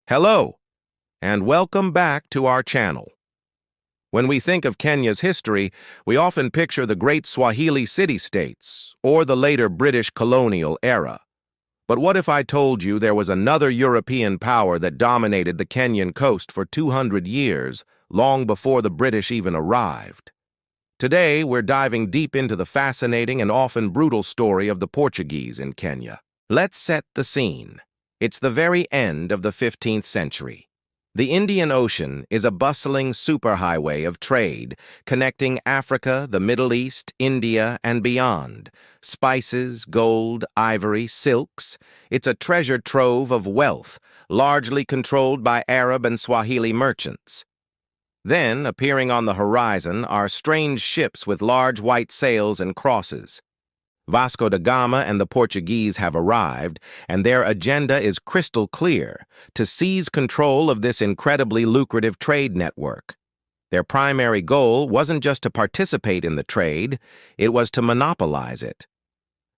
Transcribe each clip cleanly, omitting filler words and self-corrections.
Hello, and welcome back to our channel. When we think of Kenya's history, we often picture the great Swahili city-states or the later British colonial era. But what if I told you there was another European power that dominated the Kenyan coast for 200 years, long before the British even arrived? Today, we're diving deep into the fascinating and often brutal story of the Portuguese in Kenya. Let's set the scene. It's the very end of the 15th century. The Indian Ocean is a bustling superhighway of trade, connecting Africa, the Middle East, India, and beyond. Spices, gold, ivory, silks. It's a treasure trove of wealth, largely controlled by Arab and Swahili merchants. Then, appearing on the horizon, are strange ships with large white sails and crosses. Vasco da Gama and the Portuguese have arrived, and their agenda is crystal clear: to seize control of this incredibly lucrative trade network. Their primary goal wasn't just to participate in the trade, it was to monopolize it.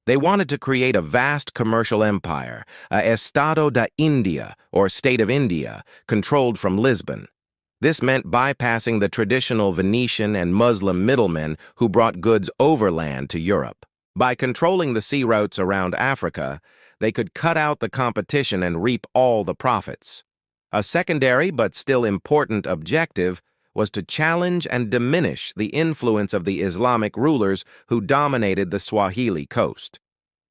They wanted to create a vast commercial empire, a Estado da India, or State of India, controlled from Lisbon. This meant bypassing the traditional Venetian and Muslim middlemen who brought goods overland to Europe. By controlling the sea routes around Africa, they could cut out the competition and reap all the profits. A secondary but still important objective was to challenge and diminish the influence of the Islamic rulers who dominated the Swahili coast.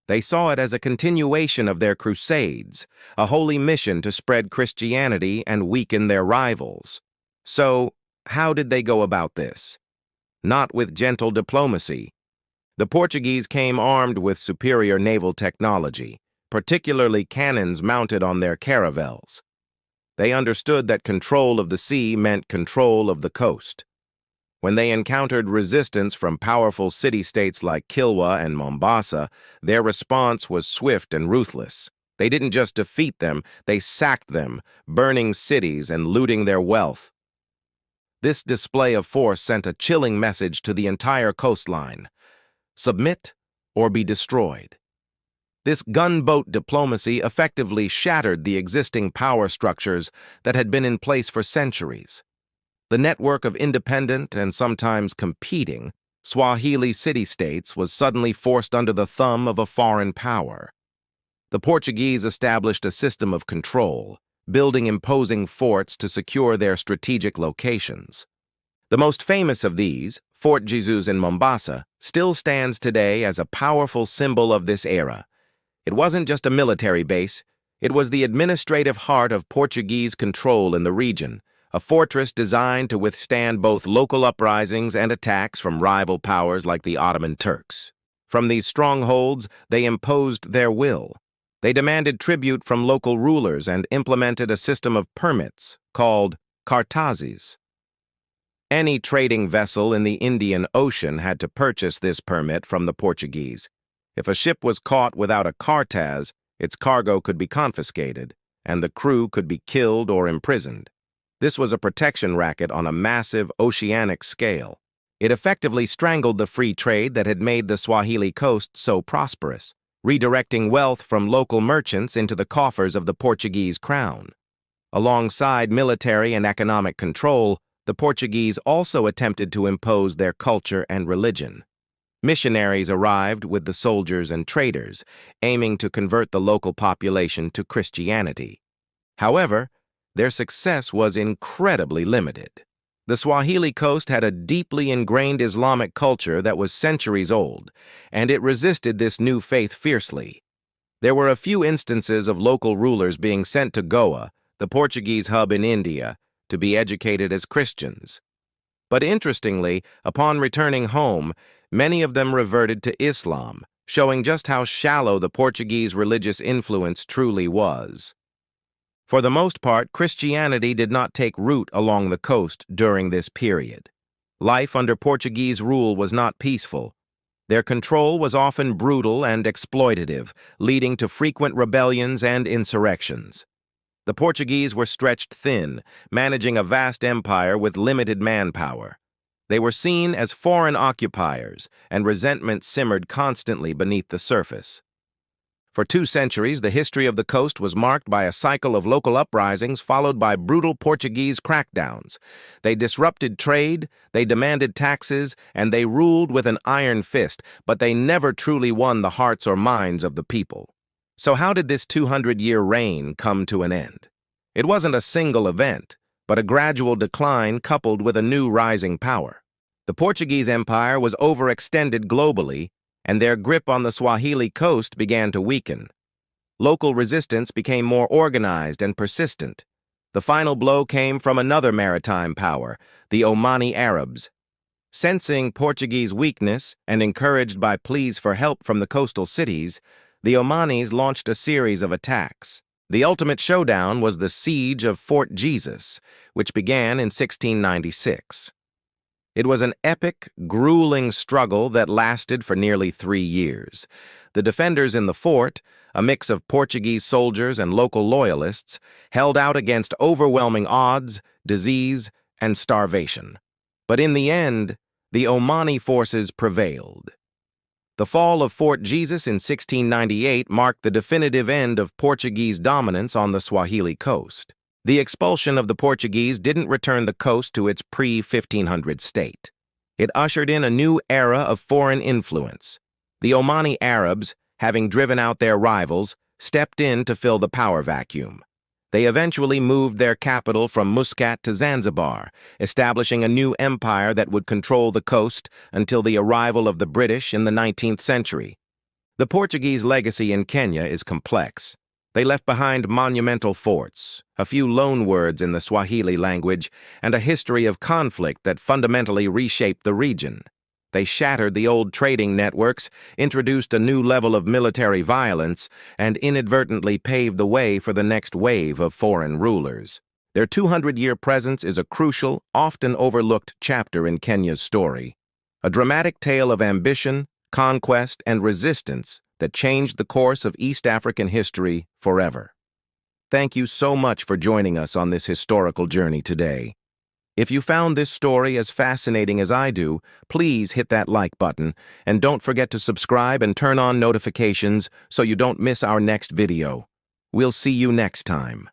They saw it as a continuation of their crusades, a holy mission to spread Christianity and weaken their rivals. So, how did they go about this? Not with gentle diplomacy. The Portuguese came armed with superior naval technology, particularly cannons mounted on their caravels. They understood that control of the sea meant control of the coast. When they encountered resistance from powerful city-states like Kilwa and Mombasa, their response was swift and ruthless. They didn't just defeat them, they sacked them, burning cities and looting their wealth. This display of force sent a chilling message to the entire coastline: submit or be destroyed. This gunboat diplomacy effectively shattered the existing power structures that had been in place for centuries. The network of independent and sometimes competing Swahili city-states was suddenly forced under the thumb of a foreign power. The Portuguese established a system of control, building imposing forts to secure their strategic locations. The most famous of these, Fort Jesus in Mombasa, still stands today as a powerful symbol of this era. It wasn't just a military base, it was the administrative heart of Portuguese control in the region, a fortress designed to withstand both local uprisings and attacks from rival powers like the Ottoman Turks. From these strongholds, they imposed their will. They demanded tribute from local rulers and implemented a system of permits called cartazes. Any trading vessel in the Indian Ocean had to purchase this permit from the Portuguese. If a ship was caught without a cartaz, its cargo could be confiscated, and the crew could be killed or imprisoned. This was a protection racket on a massive oceanic scale. It effectively strangled the free trade that had made the Swahili coast so prosperous, redirecting wealth from local merchants into the coffers of the Portuguese crown. Alongside military and economic control, the Portuguese also attempted to impose their culture and religion. Missionaries arrived with the soldiers and traders, aiming to convert the local population to Christianity. However, their success was incredibly limited. The Swahili coast had a deeply ingrained Islamic culture that was centuries old, and it resisted this new faith fiercely. There were a few instances of local rulers being sent to Goa, the Portuguese hub in India, to be educated as Christians. But interestingly, upon returning home, many of them reverted to Islam, showing just how shallow the Portuguese religious influence truly was. For the most part, Christianity did not take root along the coast during this period. Life under Portuguese rule was not peaceful. Their control was often brutal and exploitative, leading to frequent rebellions and insurrections. The Portuguese were stretched thin, managing a vast empire with limited manpower. They were seen as foreign occupiers, and resentment simmered constantly beneath the surface. For 2 centuries, the history of the coast was marked by a cycle of local uprisings followed by brutal Portuguese crackdowns. They disrupted trade, they demanded taxes, and they ruled with an iron fist, but they never truly won the hearts or minds of the people. So how did this 200-year reign come to an end? It wasn't a single event, but a gradual decline coupled with a new rising power. The Portuguese Empire was overextended globally, and their grip on the Swahili coast began to weaken. Local resistance became more organized and persistent. The final blow came from another maritime power, the Omani Arabs. Sensing Portuguese weakness and encouraged by pleas for help from the coastal cities, the Omanis launched a series of attacks. The ultimate showdown was the Siege of Fort Jesus, which began in 1696. It was an epic, grueling struggle that lasted for nearly 3 years. The defenders in the fort, a mix of Portuguese soldiers and local loyalists, held out against overwhelming odds, disease, and starvation. But in the end, the Omani forces prevailed. The fall of Fort Jesus in 1698 marked the definitive end of Portuguese dominance on the Swahili coast. The expulsion of the Portuguese didn't return the coast to its pre-1500 state. It ushered in a new era of foreign influence. The Omani Arabs, having driven out their rivals, stepped in to fill the power vacuum. They eventually moved their capital from Muscat to Zanzibar, establishing a new empire that would control the coast until the arrival of the British in the 19th century. The Portuguese legacy in Kenya is complex. They left behind monumental forts, a few loanwords in the Swahili language, and a history of conflict that fundamentally reshaped the region. They shattered the old trading networks, introduced a new level of military violence, and inadvertently paved the way for the next wave of foreign rulers. Their 200-year presence is a crucial, often overlooked chapter in Kenya's story, a dramatic tale of ambition, conquest, and resistance that changed the course of East African history forever. Thank you so much for joining us on this historical journey today. If you found this story as fascinating as I do, please hit that like button, and don't forget to subscribe and turn on notifications so you don't miss our next video. We'll see you next time.